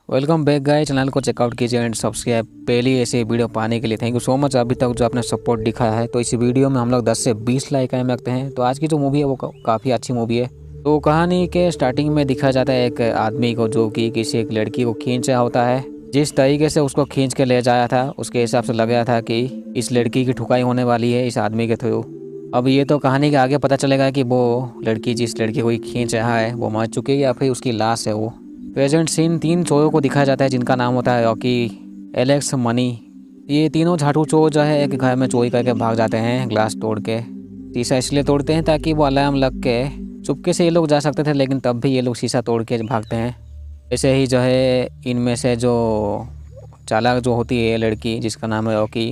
Welcome back guys. Channel को checkout कीजिए and subscribe. पहली ऐसी वीडियो पाने के लिए थैंक यू सो मच। अभी तक जो आपने सपोर्ट दिखाया है, तो इस वीडियो में हम लोग 10 से 20 लाइक आए रखते हैं। तो आज की जो मूवी है वो काफ़ी अच्छी मूवी है। तो कहानी के स्टार्टिंग में दिखाया जाता है एक आदमी को जो कि किसी एक लड़की को खींच रहा होता है। जिस तरीके से उसको खींच के ले जाया था उसके हिसाब से लग रहा था कि इस लड़की की ठुकाई होने वाली है इस आदमी के थ्रू। अब ये तो कहानी के आगे पता चलेगा कि वो लड़की जिस लड़की को खींच रहा है वो मर चुकी है या फिर उसकी लाश है वो। प्रेजेंट सीन 3 चोरों को दिखाया जाता है जिनका नाम होता है रॉकी, एलेक्स, मनी। ये तीनों झाटू चोर जो है एक घर में चोरी करके भाग जाते हैं ग्लास तोड़ के। शीशा इसलिए तोड़ते हैं ताकि वो अलार्म लग के चुपके से ये लोग जा सकते थे, लेकिन तब भी ये लोग शीशा तोड़ के भागते हैं। ऐसे ही जो है इनमें से जो चालाक जो होती है लड़की जिसका नाम है रॉकी,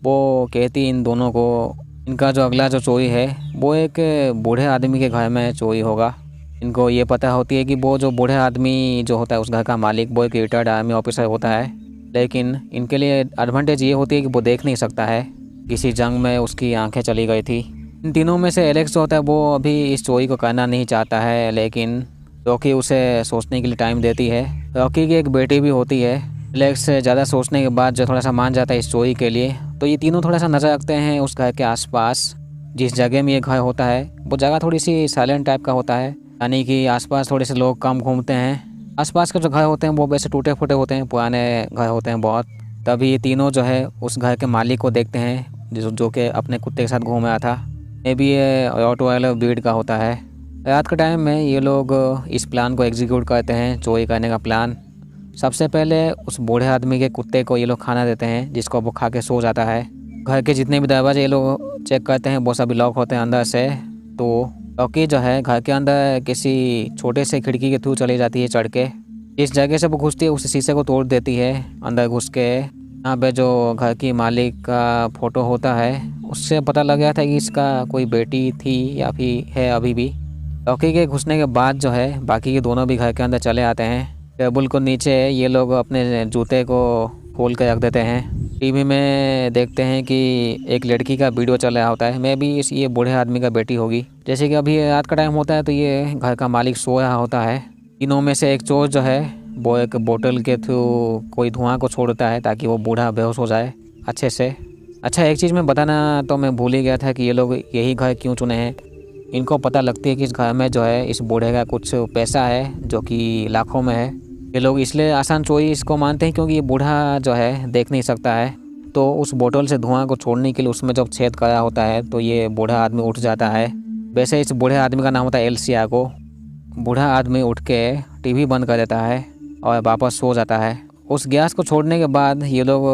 वो कहती है इन दोनों को इनका जो अगला जो चोरी है वो एक बूढ़े आदमी के घर में चोरी होगा। इनको ये पता होती है कि वो जो बूढ़े आदमी जो होता है उस घर का मालिक वो एक रिटायर्ड आर्मी ऑफिसर होता है, लेकिन इनके लिए एडवांटेज ये होती है कि वो देख नहीं सकता है। किसी जंग में उसकी आंखें चली गई थी। इन तीनों में से एलेक्स जो होता है वो अभी इस चोरी को करना नहीं चाहता है, लेकिन रॉकी उसे सोचने के लिए टाइम देती है। रॉकी की एक बेटी भी होती है। एलेक्स से ज़्यादा सोचने के बाद जो थोड़ा सा मान जाता है इस चोरी के लिए। तो ये तीनों थोड़ा सा नज़र रखते हैं उस घर के आसपास। जिस जगह में ये घर होता है वो जगह थोड़ी सी साइलेंट टाइप का होता है, यानी कि आसपास थोड़े से लोग कम घूमते हैं। आसपास के जो घर होते हैं वो वैसे टूटे फूटे होते हैं, पुराने घर होते हैं बहुत। तभी ये तीनों जो है उस घर के मालिक को देखते हैं जो कि अपने कुत्ते के साथ घूम रहा था। मे भी ये रॉटवाइलर ब्रीड का होता है। रात के टाइम में ये लोग इस प्लान को एग्जीक्यूट करते हैं, चोरी करने का प्लान। सबसे पहले उस बूढ़े आदमी के कुत्ते को ये लोग खाना देते हैं जिसको वो खा के सो जाता है। घर के जितने भी दरवाजे ये लोग चेक करते हैं वो सभी लॉक होते हैं अंदर से। तो रॉकी जो है घर के अंदर किसी छोटे से खिड़की के थ्रू चली जाती है चढ़ के। इस जगह से वो घुसती है, उस शीशे को तोड़ देती है। अंदर घुस के यहाँ पे जो घर की मालिक का फोटो होता है उससे पता लग गया था कि इसका कोई बेटी थी या फिर है अभी भी। रॉकी के घुसने के बाद जो है बाकी के दोनों भी घर के अंदर चले आते हैं। टेबल को नीचे ये लोग अपने जूते को खोल कर रख देते हैं। टीवी में देखते हैं कि एक लड़की का वीडियो चल रहा होता है। मैं भी ये बूढ़े आदमी का बेटी होगी। जैसे कि अभी रात का टाइम होता है तो ये घर का मालिक सो रहा होता है। तीनों में से एक चोर जो है वो एक बोतल के थ्रू कोई धुआं को छोड़ता है ताकि वो बूढ़ा बेहोश हो जाए अच्छे से। अच्छा, एक चीज़ मैं बताना तो मैं भूल ही गया था कि ये लोग यही घर क्यों चुने हैं। इनको पता लगती है कि इस घर में जो है इस बूढ़े का कुछ पैसा है जो कि लाखों में है। ये लोग इसलिए आसान चोरी इसको मानते हैं क्योंकि ये बूढ़ा जो है देख नहीं सकता है। तो उस बोतल से धुआं को छोड़ने के लिए उसमें जब छेद करा होता है तो ये बूढ़ा आदमी उठ जाता है। वैसे इस बूढ़े आदमी का नाम होता है एल सियागो। बूढ़ा आदमी उठ के टीवी बंद कर देता है और वापस सो जाता है। उस गैस को छोड़ने के बाद ये लोग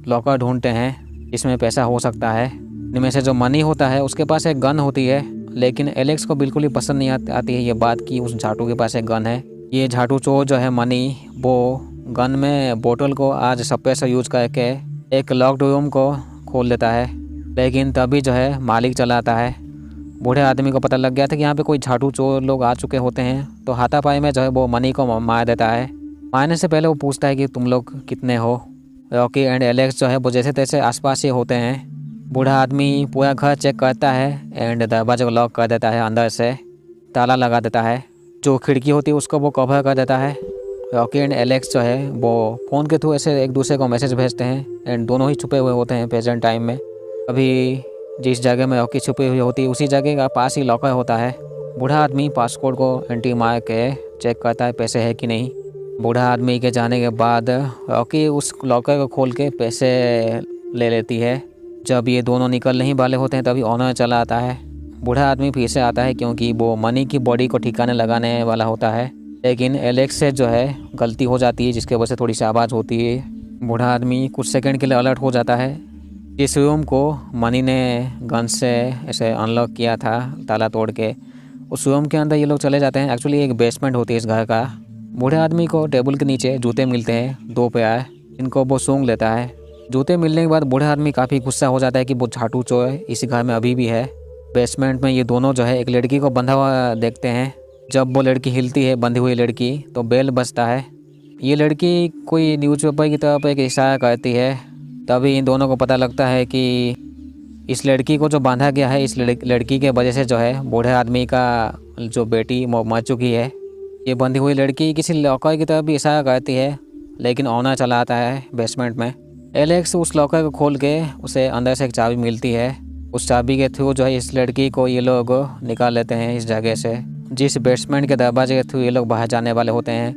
लॉकर ढूंढते हैं जिसमें पैसा हो सकता है। इनमें से जो मनी होता है उसके पास एक गन होती है, लेकिन एलेक्स को बिल्कुल ही पसंद नहीं आती है ये बात कि उस झाटू के पास एक गन है। ये झाटू चोर जो है मनी, वो गन में बोतल को आज सप्पे से यूज करके एक लॉक्ड रूम को खोल देता है, लेकिन तभी जो है मालिक चला आता है। बूढ़े आदमी को पता लग गया था कि यहाँ पे कोई झाटू चोर लोग आ चुके होते हैं, तो हाथापाई में जो है वो मनी को मार देता है। मारने से पहले वो पूछता है कि तुम लोग कितने हो। रॉकी एंड एलेक्स जो है वो जैसे तैसे आसपास ही होते हैं। बूढ़ा आदमी पूरा घर चेक करता है एंड दरवाजे को लॉक कर देता है, अंदर से ताला लगा देता है। जो खिड़की होती है उसको वो कवर कर देता है। रॉकी एंड एलेक्स जो है वो फ़ोन के थ्रू ऐसे एक दूसरे को मैसेज भेजते हैं एंड दोनों ही छुपे हुए होते हैं प्रेजेंट टाइम में। अभी जिस जगह में रॉकी छुपी हुई होती है उसी जगह का पास ही लॉकर होता है। बूढ़ा आदमी पासपोर्ट को एंट्री मार के चेक करता है पैसे है कि नहीं। बूढ़ा आदमी के जाने के बाद रॉकी उस लॉकर को खोल के पैसे ले लेती है। जब ये दोनों निकलने ही वाले होते हैं तभी ऑनर चला आता है। बूढ़ा आदमी फिर से आता है क्योंकि वो मनी की बॉडी को ठिकाने लगाने वाला होता है, लेकिन एलेक्स से जो है गलती हो जाती है जिसकी वजह से थोड़ी सी आवाज़ होती है। बूढ़ा आदमी कुछ सेकंड के लिए अलर्ट हो जाता है। जिस रूम को मनी ने गन से ऐसे अनलॉक किया था ताला तोड़ के, उस रूम के अंदर ये लोग चले जाते हैं। एक्चुअली एक बेसमेंट होती है इस घर का। बूढ़े आदमी को टेबल के नीचे जूते मिलते हैं 2 पेयर, इनको वो सूंघ लेता है। जूते मिलने के बाद बूढ़ा आदमी काफ़ी गुस्सा हो जाता है कि वो झाटू चोर इस घर में अभी भी है। बेसमेंट में ये दोनों जो है एक लड़की को बंधा हुआ देखते हैं। जब वो लड़की हिलती है, बंधी हुई लड़की, तो बेल बजता है। ये लड़की कोई न्यूज़पेपर की तरफ एक इशारा करती है। तभी इन दोनों को पता लगता है कि इस लड़की को जो बांधा गया है इस लड़की के वजह से जो है बूढ़े आदमी का जो बेटी मर चुकी है। ये बंधी हुई लड़की किसी लॉकर की तरफ भी इशारा करती है लेकिन ओनर चला आता है बेसमेंट में। एलेक्स उस लॉकर को खोल के उसे अंदर से एक चाबी मिलती है। उस चाबी के थ्रू जो है इस लड़की को ये लोग निकाल लेते हैं इस जगह से। जिस बेसमेंट के दरवाजे के थ्रू ये लोग बाहर जाने वाले होते हैं,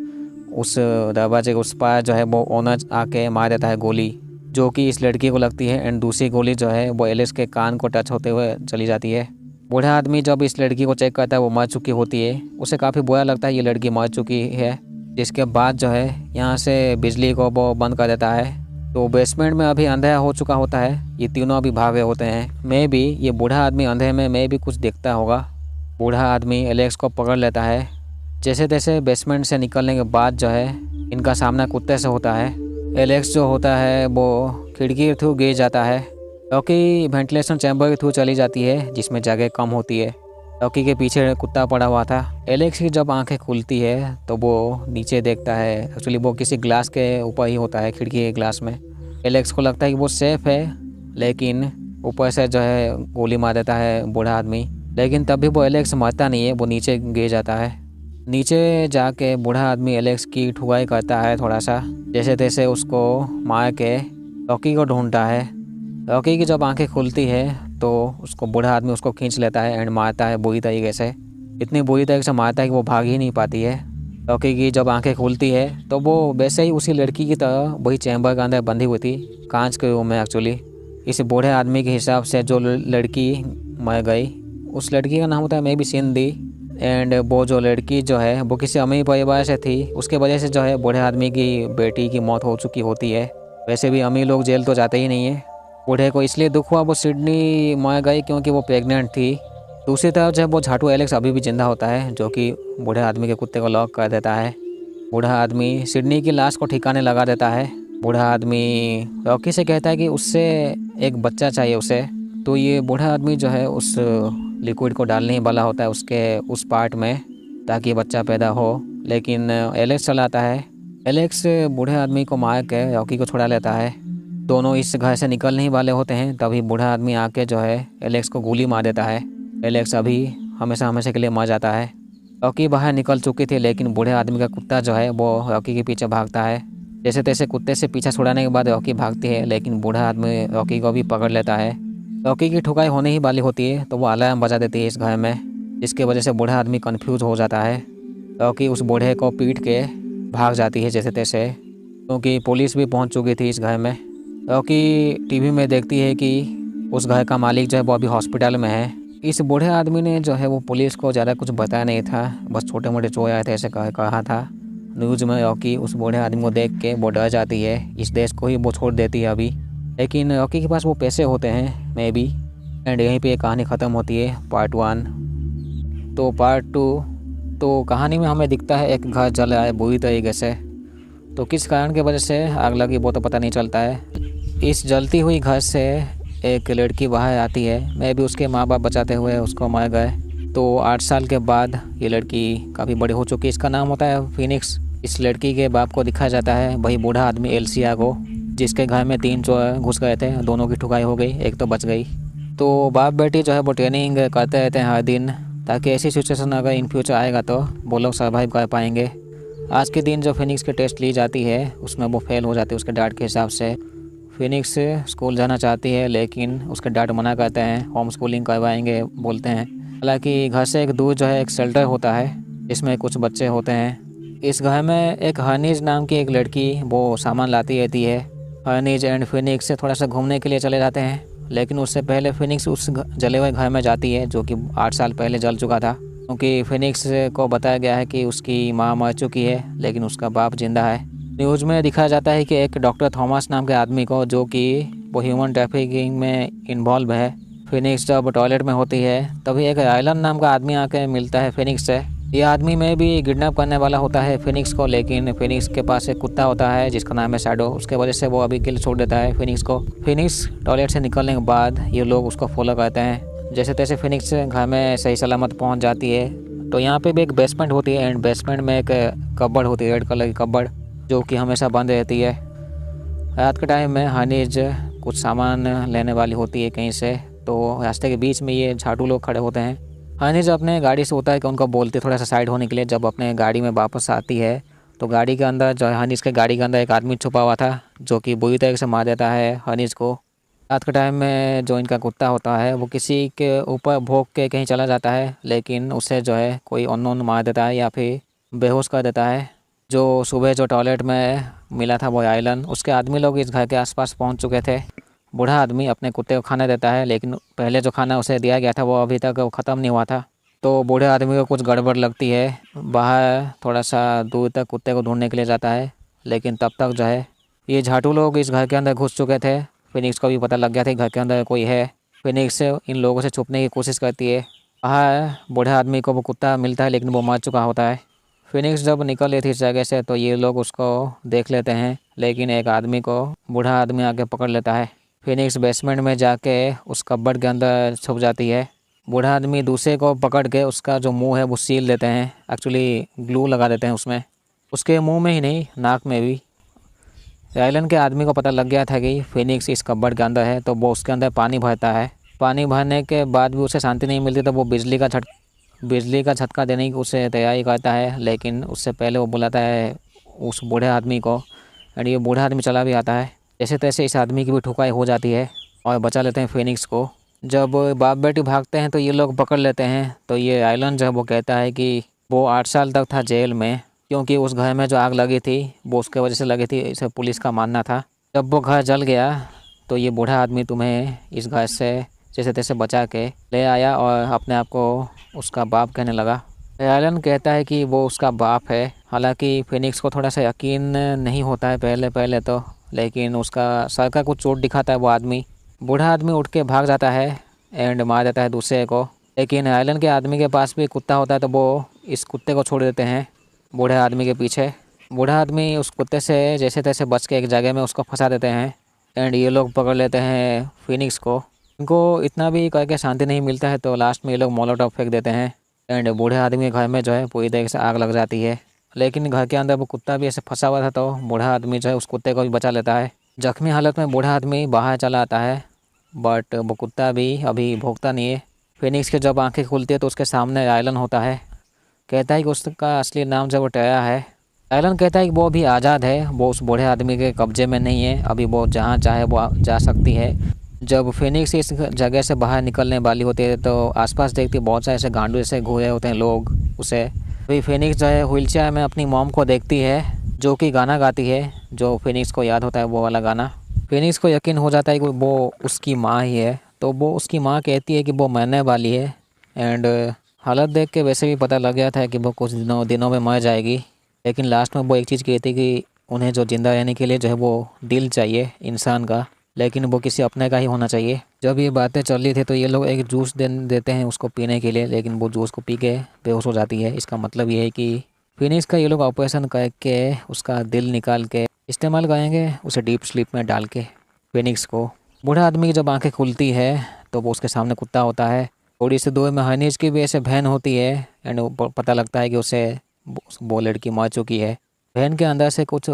उस दरवाजे के उस पार जो है वो ओनर आके मार देता है गोली, जो कि इस लड़की को लगती है। एंड दूसरी गोली जो है वो एलेक्स के कान को टच होते हुए चली जाती है। बूढ़ा आदमी जब इस लड़की को चेक करता है वो मर चुकी होती है। उसे काफ़ी बुरा लगता है ये लड़की मर चुकी है। जिसके बाद जो है यहाँ से बिजली को वो बंद कर देता है। तो बेसमेंट में अभी अंधेरा हो चुका होता है। ये तीनों अभी भागे होते हैं। मे भी ये बूढ़ा आदमी अंधेरे में मे भी कुछ देखता होगा। बूढ़ा आदमी एलेक्स को पकड़ लेता है। जैसे तैसे बेसमेंट से निकलने के बाद जो है इनका सामना कुत्ते से होता है। एलेक्स जो होता है वो खिड़की के थ्रू गिर जाता है। रॉकी वेंटिलेशन चैम्बर के थ्रू चली जाती है जिसमें जगह कम होती है। रॉकी के पीछे कुत्ता पड़ा हुआ था। एलेक्स की जब आंखें खुलती है तो वो नीचे देखता है। एक्चुअली वो किसी ग्लास के ऊपर ही होता है, खिड़की के ग्लास में। एलेक्स को लगता है कि वो सेफ है, लेकिन ऊपर से जो है गोली मार देता है बूढ़ा आदमी। लेकिन तब भी वो एलेक्स मरता नहीं है, वो नीचे गिर जाता है। नीचे जाके बूढ़ा आदमी एलेक्स की ठुकाई करता है थोड़ा सा। जैसे तैसे उसको मार के रॉकी को ढूंढता है। रॉकी की जब आंखें खुलती है तो उसको बूढ़ा आदमी उसको खींच लेता है एंड मारता है बुरी तरीके से। इतनी बुरी तरीके से मारता है कि वो भाग ही नहीं पाती है। रॉकी की जब आंखें खुलती है तो वो वैसे ही उसी लड़की की तरह वही चैम्बर के अंदर बंधी हुई थी, कांच के रूम में। एक्चुअली इस बूढ़े आदमी के हिसाब से जो लड़की मर गई, उस लड़की का नाम होता है मे बी सिंधी। एंड वो जो लड़की जो है वो किसी अमीर परिवार से थी। उसके वजह से जो है बूढ़े आदमी की बेटी की मौत हो चुकी होती है। वैसे भी अमीर लोग जेल तो जाते ही नहीं है। बूढ़े को इसलिए दुख हुआ वो सिडनी मर गई क्योंकि वो प्रेग्नेंट थी। दूसरी तरफ जब वो झाटू एलेक्स अभी भी जिंदा होता है, जो कि बूढ़े आदमी के कुत्ते को लॉक कर देता है। बूढ़ा आदमी सिडनी की लाश को ठिकाने लगा देता है। बूढ़ा आदमी रॉकी से कहता है कि उससे एक बच्चा चाहिए उसे। तो ये बूढ़ा आदमी जो है उस लिक्विड को डालने ही वाला होता है उसके उस पार्ट में, ताकि बच्चा पैदा हो। लेकिन एलेक्स चलाता है। एलेक्स बूढ़े आदमी को मार के रॉकी को छुड़ा लेता है। दोनों इस घर से निकलने ही वाले होते हैं, तभी बूढ़ा आदमी आके जो है एलेक्स को गोली मार देता है। एलेक्स अभी हमेशा हमेशा के लिए मर जाता है। रॉकी बाहर निकल चुकी थी, लेकिन बूढ़े आदमी का कुत्ता जो है वो रॉकी के पीछे भागता है। जैसे तैसे कुत्ते से पीछा छुड़ाने के बाद रॉकी भागती है, लेकिन बूढ़ा आदमी रॉकी को भी पकड़ लेता है। रॉकी की ठुकाई होने ही वाली होती है तो वो अलार्म बजा देती है इस घर में, जिसकी वजह से बूढ़ा आदमी कन्फ्यूज हो जाता है। रॉकी उस बूढ़े को पीट के भाग जाती है जैसे तैसे, क्योंकि पुलिस भी पहुंच चुकी थी इस घर में। रॉकी टीवी में देखती है कि उस घर का मालिक जो है वो अभी हॉस्पिटल में है। इस बूढ़े आदमी ने जो है वो पुलिस को ज़्यादा कुछ बताया नहीं था, बस छोटे मोटे चोर आए थे ऐसे कहा था न्यूज़ में। रॉकी उस बूढ़े आदमी को देख के वो डर जाती है, इस देश को ही वो छोड़ देती है अभी। लेकिन रॉकी के पास वो पैसे होते हैं मे बी। एंड यहीं पे कहानी ख़त्म होती है पार्ट 1। तो पार्ट 2 तो कहानी में हमें दिखता है एक घर जल रहा है बुरी तरीके से। तो किस कारण की वजह से आग लगी वो तो पता नहीं चलता है। इस जलती हुई घर से एक लड़की बाहर आती है। मैं भी उसके माँ बाप बचाते हुए उसको मर गए। तो 8 साल के बाद ये लड़की काफ़ी बड़ी हो चुकी है। इसका नाम होता है फिनिक्स। इस लड़की के बाप को दिखाया जाता है वही बूढ़ा आदमी एल्सिया को, जिसके घर में 3 चोर घुस गए थे। दोनों की ठुकाई हो गई, एक तो बच गई। तो बाप बेटी जो है वो ट्रेनिंग करते रहते हैं हर दिन, ताकि ऐसी सिचुएशन अगर इन फ्यूचर आएगा तो वो लोग सर्वाइव कर पाएंगे। आज के दिन जो फिनिक्स के टेस्ट ली जाती है उसमें वो फेल हो जाती है उसके डैड के हिसाब से। फिनिक्स स्कूल जाना चाहती है, लेकिन उसके डैड मना करते हैं, होम स्कूलिंग करवाएंगे बोलते हैं। हालांकि घर से एक दूर जो है एक शेल्टर होता है, इसमें कुछ बच्चे होते हैं। इस घर में एक हर्नीज नाम की एक लड़की वो सामान लाती रहती है। हर्नीज एंड फिनिक्स से थोड़ा सा घूमने के लिए चले जाते हैं, लेकिन उससे पहले फिनिक्स उस जले हुए घर में जाती है जो कि 8 साल पहले जल चुका था। क्योंकि फिनिक्स को बताया गया है कि उसकी माँ मर चुकी है, लेकिन उसका बाप जिंदा है। न्यूज़ में दिखाया जाता है कि एक डॉक्टर थॉमस नाम के आदमी को, जो कि वो ह्यूमन ट्रैफिकिंग में इन्वॉल्व है। फिनिक्स जब टॉयलेट में होती है तभी एक रायलन नाम का आदमी आके मिलता है फिनिक्स से। ये आदमी में भी किडनैप करने वाला होता है फिनिक्स को, लेकिन फिनिक्स के पास एक कुत्ता होता है जिसका नाम है शैडो। उसके वजह से वो अभी गिल छोड़ देता है फिनिक्स को। फिनिक्स टॉयलेट से निकलने के बाद ये लोग उसको फॉलो करते हैं। जैसे तैसे फिनिक्स घर में सही सलामत पहुंच जाती है। तो यहाँ पे भी एक बेसमेंट होती है, एंड बेसमेंट में एक कबर्ड होती है, रेड कलर की कबर्ड, जो कि हमेशा बंद रहती है। रात के टाइम में हनीज कुछ सामान लेने वाली होती है कहीं से, तो रास्ते के बीच में ये झाटू लोग खड़े होते हैं। हनीज अपने गाड़ी से उतर के उनको बोलती है थोड़ा सा साइड होने के लिए। जब अपने गाड़ी में वापस आती है तो गाड़ी के अंदर जो है हनीश के गाड़ी के अंदर एक आदमी छुपा हुआ था जो कि बुरी तरीके से मार देता है हनीश को। रात के टाइम में जो इनका कुत्ता होता है वो किसी के ऊपर भौंक के कहीं चला जाता है, लेकिन उसे जो है कोई अननोन मार देता है या फिर बेहोश कर देता है। जो सुबह जो टॉयलेट में मिला था वो आयलन, उसके आदमी लोग इस घर के आसपास पहुंच चुके थे। बूढ़ा आदमी अपने कुत्ते को खाना देता है, लेकिन पहले जो खाना उसे दिया गया था वो अभी तक ख़त्म नहीं हुआ था। तो बूढ़े आदमी को कुछ गड़बड़ लगती है, बाहर थोड़ा सा दूर तक कुत्ते को ढूंढने के लिए जाता है, लेकिन तब तक जो है ये झाटू लोग इस घर के अंदर घुस चुके थे। फिनिक्स को भी पता लग गया था घर के अंदर कोई है। फिनिक्स इन लोगों से छुपने की कोशिश करती है। बाहर बूढ़े आदमी को वो कुत्ता मिलता है, लेकिन वो मर चुका होता है। फिनिक्स जब निकल रही थी इस जगह से तो ये लोग उसको देख लेते हैं, लेकिन एक आदमी को बूढ़ा आदमी आके पकड़ लेता है। फिनिक्स बेसमेंट में जाके उस कब्बर्ड के अंदर छुप जाती है। बूढ़ा आदमी दूसरे को पकड़ के उसका जो मुंह है वो सील देते हैं, एक्चुअली ग्लू लगा देते हैं उसमें, उसके मुंह में ही नहीं नाक में भी। आयलन के आदमी को पता लग गया था कि फिनिक्स इस कब्बर्ड के अंदर है, तो वो उसके अंदर पानी भरता है। पानी भरने के बाद भी उसे शांति नहीं मिलती, तो वो बिजली का झटका देने की उसे तैयारी करता है, लेकिन उससे पहले वो बुलाता है उस बूढ़े आदमी को, एंड ये बूढ़ा आदमी चला भी आता है। जैसे तैसे इस आदमी की भी ठुकाई हो जाती है और बचा लेते हैं फिनिक्स को। जब बाप बेटी भागते हैं तो ये लोग पकड़ लेते हैं। तो ये आयलन जो है वो कहता है कि वो 8 साल तक था जेल में, क्योंकि उस घर में जो आग लगी थी वो उसके वजह से लगी थी, इसे पुलिस का मानना था। जब वो घर जल गया तो ये बूढ़ा आदमी तुम्हें इस घर से जैसे तैसे बचा के ले आया और अपने आप को उसका बाप कहने लगा। आयलन कहता है कि वो उसका बाप है। हालांकि फिनिक्स को थोड़ा सा यकीन नहीं होता है पहले तो, लेकिन उसका सर का कुछ चोट दिखाता है वो आदमी। बूढ़ा आदमी उठ के भाग जाता है एंड मार देता है दूसरे को, लेकिन आयलन के आदमी के पास भी कुत्ता होता है, तो वो इस कुत्ते को छोड़ देते हैं बूढ़े आदमी के पीछे। बूढ़ा आदमी उस कुत्ते से जैसे तैसे बच के एक जगह में उसको फंसा देते हैं एंड ये लोग पकड़ लेते हैं फिनिक्स को। इनको इतना भी करके शांति नहीं मिलता है, तो लास्ट में ये लोग मोलोटॉप फेंक देते हैं एंड बूढ़े आदमी के घर में जो है पूरी तरीके से आग लग जाती है। लेकिन घर के अंदर वो कुत्ता भी ऐसे फंसा हुआ था, तो बूढ़ा आदमी जो है उस कुत्ते को भी बचा लेता है। जख्मी हालत में बूढ़ा आदमी बाहर चला आता है, बट वो कुत्ता भी अभी भोगता नहीं है। फिनिक्स की जब आंखें खुलती है तो उसके सामने आयलन होता है। कहता है कि उसका असली नाम जो वो टया है। आयलन कहता है कि वो अभी आज़ाद है, वो उस बूढ़े आदमी के कब्जे में नहीं है, अभी वो जहाँ चाहे वो जा सकती है। जब फिनिक्स इस जगह से बाहर निकलने वाली होती है तो आसपास देखती है बहुत सारे ऐसे गांडू जैसे घूरे होते हैं लोग उसे। अभी फिनिक्स जो है व्हीलचेयर में अपनी मॉम को देखती है जो कि गाना गाती है, जो फिनिक्स को याद होता है वो वाला गाना। फिनिक्स को यकीन हो जाता है कि वो उसकी माँ ही है, तो वो उसकी माँ कहती है कि वो मरने वाली है एंड हालत देख के वैसे भी पता लग गया था कि वो कुछ दिनों में मर जाएगी। लेकिन लास्ट में वो एक चीज़ कहती कि उन्हें जो ज़िंदा रहने के लिए जो है वो दिल चाहिए इंसान का, लेकिन वो किसी अपने का ही होना चाहिए। जब ये बातें चल रही थी तो ये लोग एक जूस देते हैं उसको पीने के लिए, लेकिन वो जूस को पी के बेहोश हो जाती है। इसका मतलब ये है कि फिनिक्स का ये लोग ऑपरेशन करके उसका दिल निकाल के इस्तेमाल करेंगे उसे डीप स्लीप में डाल के फिनिक्स को। बूढ़ा आदमी की जब आंखें खुलती है तो वो उसके सामने कुत्ता होता है। थोड़ी सी दूर में हनीश की भी ऐसे बहन होती है एंड पता लगता है कि उसे वो लड़की मर चुकी है। बहन के अंदर से कुछ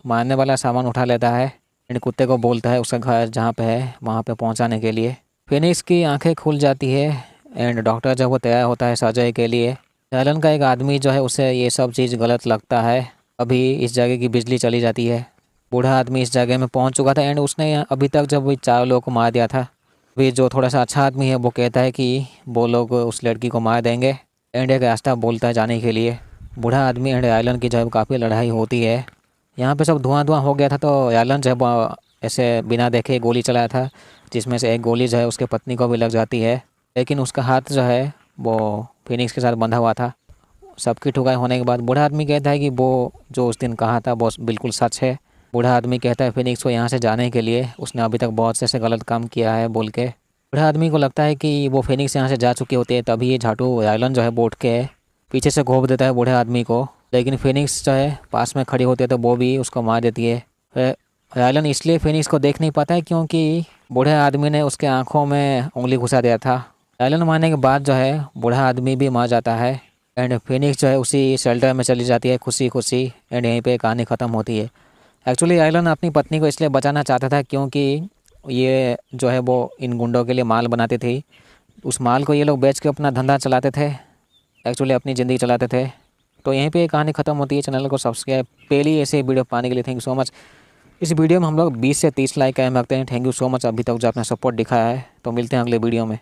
मारने वाला सामान उठा लेता है एंड कुत्ते को बोलता है उसका घर जहाँ पे है वहाँ पे पहुँचाने के लिए। फिनिक्स की आंखें खुल जाती है एंड डॉक्टर जब वो तैयार होता है सर्जरी के लिए, आयलन का एक आदमी जो है उसे ये सब चीज़ गलत लगता है। अभी इस जगह की बिजली चली जाती है। बूढ़ा आदमी इस जगह में पहुंच चुका था एंड उसने अभी तक जब 4 लोगों को मार दिया था। अभी जो थोड़ा सा अच्छा आदमी है वो कहता है कि वो लोग उस लड़की को मार देंगे एंड एक रास्ता बोलता है जाने के लिए। बूढ़ा आदमी एंड आयलन की जो है काफ़ी लड़ाई होती है। यहाँ पे सब धुआं हो गया था, तो आयलन जो है वो ऐसे बिना देखे गोली चलाया था, जिसमें से एक गोली जो है उसके पत्नी को भी लग जाती है, लेकिन उसका हाथ जो है वो फिनिक्स के साथ बंधा हुआ था। सबकी ठुकाई होने के बाद बूढ़ा आदमी कहता है कि वो जो उस दिन कहा था वो बिल्कुल सच है। बूढ़ा आदमी कहता है फिनिक्स को यहाँ से जाने के लिए, उसने अभी तक बहुत से गलत काम किया है बोल के। बूढ़ा आदमी को लगता है कि वो फिनिक्स यहाँ से जा चुकी होती है, तभी ये झाटू आयलन जो है बोट के पीछे से घोंप देता है बूढ़े आदमी को, लेकिन फिनिक्स जो है पास में खड़ी होती है तो वो भी उसको मार देती है। आयलन इसलिए फिनिक्स को देख नहीं पाता है क्योंकि बूढ़े आदमी ने उसके आँखों में उंगली घुसा दिया था। आयलन मारने के बाद जो है बूढ़ा आदमी भी मार जाता है एंड फिनिक्स जो है उसी शेल्टर में चली जाती है खुशी खुशी एंड यहीं पे कहानी ख़त्म होती है। एक्चुअली आयलन अपनी पत्नी को इसलिए बचाना चाहता था क्योंकि ये जो है वो इन गुंडों के लिए माल बनाती थी। उस माल को ये लोग बेच के अपना धंधा चलाते थे, एक्चुअली अपनी ज़िंदगी चलाते थे। तो यहीं पे कहानी ख़त्म होती है। चैनल को सब्सक्राइब पहले ऐसे वीडियो पाने के लिए थैंक यू सो मच। इस वीडियो में हम लोग 20 से 30 लाइक कायम रखते हैं। थैंक यू सो मच अभी तक जो आपने सपोर्ट दिखाया है। तो मिलते हैं अगले वीडियो में।